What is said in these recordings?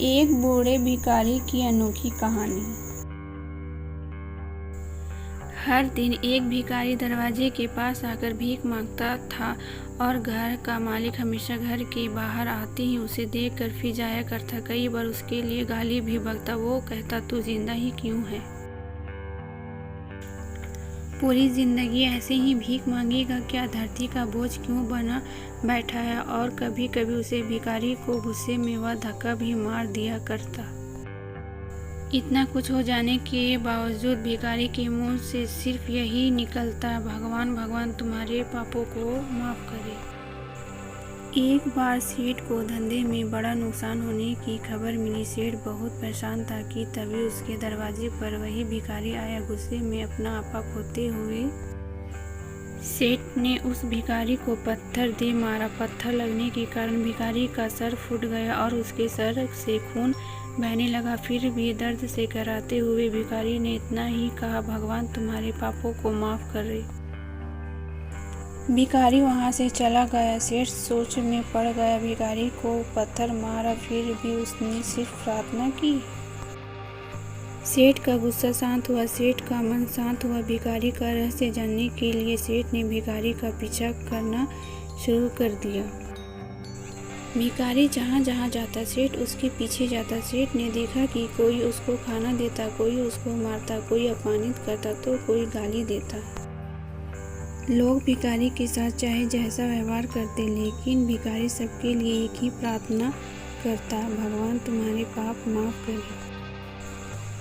एक बूढ़े भिखारी की अनोखी कहानी। हर दिन एक भिखारी दरवाजे के पास आकर भीख मांगता था और घर का मालिक हमेशा घर के बाहर आते ही उसे देखकर फिर जाया करता। कई बार उसके लिए गाली भी बकता। वो कहता, तू जिंदा ही क्यों है? पूरी जिंदगी ऐसे ही भीख मांगेगा क्या? धरती का बोझ क्यों बना बैठा है? और कभी कभी उसे भिखारी को गुस्से में वह धक्का भी मार दिया करता। इतना कुछ हो जाने के बावजूद भिखारी के मुंह से सिर्फ यही निकलता, भगवान भगवान तुम्हारे पापों को माफ करे। एक बार सेठ को धंधे में बड़ा नुकसान होने की खबर मिली। सेठ बहुत परेशान था कि तभी उसके दरवाजे पर वही भिखारी आया। गुस्से में अपना आपा खोते हुए सेठ ने उस भिखारी को पत्थर दे मारा। पत्थर लगने के कारण भिखारी का सर फूट गया और उसके सर से खून बहने लगा। फिर भी दर्द से कराते हुए भिखारी ने इतना ही कहा, भगवान तुम्हारे पापों को माफ करे। भिखारी वहां से चला गया। सेठ सोच में पड़ गया। भिखारी को पत्थर मारा, फिर भी उसने सिर्फ प्रार्थना की। सेठ का गुस्सा शांत हुआ, सेठ का मन शांत हुआ। भिखारी का रहस्य जानने के लिए सेठ ने भिखारी का पीछा करना शुरू कर दिया। भिखारी जहाँ जहाँ जाता सेठ उसके पीछे जाता। सेठ ने देखा कि कोई उसको खाना देता, कोई उसको मारता, कोई अपमानित करता तो कोई गाली देता। लोग भिखारी के साथ चाहे जैसा व्यवहार करते, लेकिन भिखारी सबके लिए एक ही प्रार्थना करता, भगवान तुम्हारे पाप माफ करे।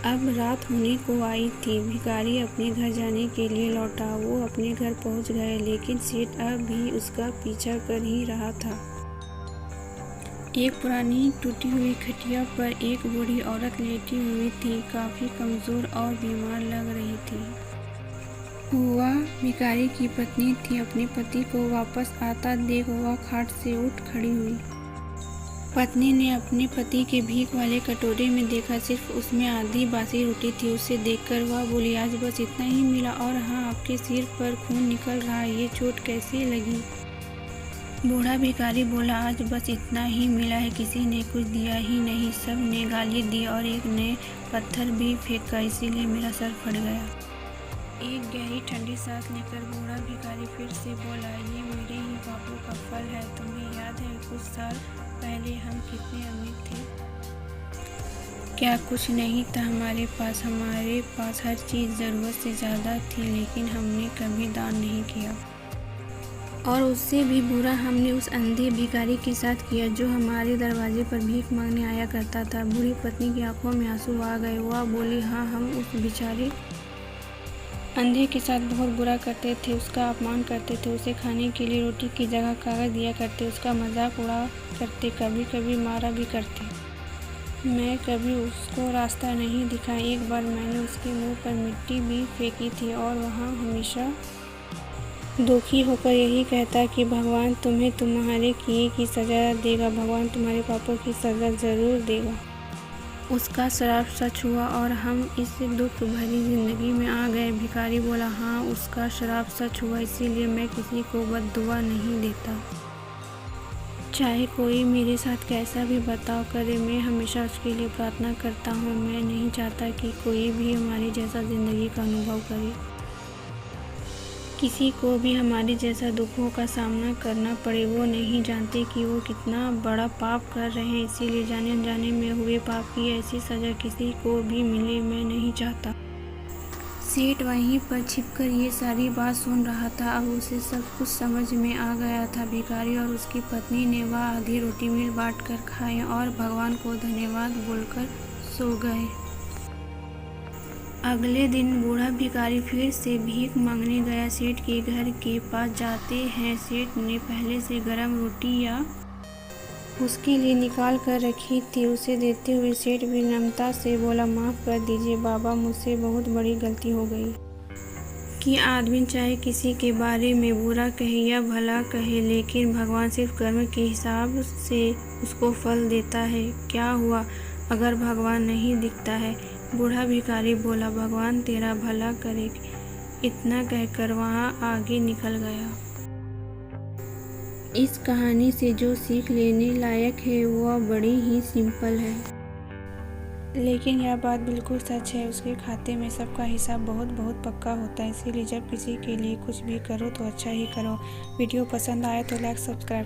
अब रात होने को आई थी। भिखारी अपने घर जाने के लिए लौटा। वो अपने घर पहुंच गया, लेकिन सेठ अब भी उसका पीछा कर ही रहा था। एक पुरानी टूटी हुई खटिया पर एक बूढ़ी औरत लेटी हुई थी, काफी कमजोर और बीमार लग रही थी। वह भिखारी की पत्नी थी। अपने पति को वापस आता देख वह खाट से उठ खड़ी हुई। पत्नी ने अपने पति के भीख वाले कटोरे में देखा, सिर्फ उसमें आधी बासी रोटी थी। उसे देखकर वह बोली, आज बस इतना ही मिला? और हाँ, आपके सिर पर खून निकल रहा है, ये चोट कैसे लगी? बूढ़ा भिखारी बोला, आज बस इतना ही मिला है, किसी ने कुछ दिया ही नहीं, सब ने गाली दी और एक ने पत्थर भी फेंका, इसीलिए मेरा सर फट गया। एक गहरी ठंडी सांस लेकर बूढ़ा भिखारी फिर से बोला, ये मेरे ही पापों का फल है। तुम्हें याद है कुछ साल पहले हम कितने अमीर थे? क्या कुछ नहीं था हमारे पास हर चीज़ ज़रूरत से ज़्यादा थी, लेकिन हमने कभी दान नहीं किया। और उससे भी बुरा हमने उस अंधे भिखारी के साथ किया जो हमारे दरवाजे पर भीख मांगने आया करता था। बूढ़ी पत्नी की आंखों में आंसू आ गए। वह बोली, हाँ, हम उस बेचारे अंधे के साथ बहुत बुरा करते थे, उसका अपमान करते थे, उसे खाने के लिए रोटी की जगह कागज दिया करते, उसका मजाक उड़ा करते, कभी कभी मारा भी करते। मैं कभी उसको रास्ता नहीं दिखाया। एक बार मैंने उसके मुंह पर मिट्टी भी फेंकी थी और वहाँ हमेशा दुखी होकर यही कहता कि भगवान तुम्हें तुम्हारे किए की सज़ा देगा, भगवान तुम्हारे पापों की सज़ा ज़रूर देगा। उसका श्राप सच हुआ और हम इस दुख भरी जिंदगी में आ गए। भिखारी बोला, हाँ, उसका श्राप सच हुआ, इसीलिए मैं किसी को बद्दुआ नहीं देता। चाहे कोई मेरे साथ कैसा भी बर्ताव करे, मैं हमेशा उसके लिए प्रार्थना करता हूँ। मैं नहीं चाहता कि कोई भी हमारी जैसा जिंदगी का अनुभव करे, किसी को भी हमारे जैसा दुखों का सामना करना पड़े। वो नहीं जानते कि वो कितना बड़ा पाप कर रहे हैं, इसीलिए जाने अनजाने में हुए पाप की ऐसी सज़ा किसी को भी मिले, मैं नहीं चाहता। सेठ वहीं पर छिपकर ये सारी बात सुन रहा था। अब उसे सब कुछ समझ में आ गया था। भिखारी और उसकी पत्नी ने वह आधी रोटी मिल बांट कर खाई और भगवान को धन्यवाद बोलकर सो गए। अगले दिन बूढ़ा भिखारी फिर से भीख मांगने गया। सेठ के घर के पास जाते हैं सेठ ने पहले से गरम रोटी या उसके लिए निकाल कर रखी थी। उसे देते हुए सेठ विनम्रता से बोला, माफ़ कर दीजिए बाबा, मुझसे बहुत बड़ी गलती हो गई। कि आदमी चाहे किसी के बारे में बुरा कहे या भला कहे, लेकिन भगवान सिर्फ कर्म के हिसाब से उसको फल देता है। क्या हुआ अगर भगवान नहीं दिखता है? बूढ़ा भिखारी बोला, भगवान तेरा भला करे। इतना कहकर वहाँ आगे निकल गया। इस कहानी से जो सीख लेने लायक है वह बड़ी ही सिंपल है, लेकिन यह बात बिल्कुल सच है। उसके खाते में सबका हिसाब बहुत बहुत पक्का होता है। इसीलिए जब किसी के लिए कुछ भी करो तो अच्छा ही करो। वीडियो पसंद आए तो लाइक सब्सक्राइब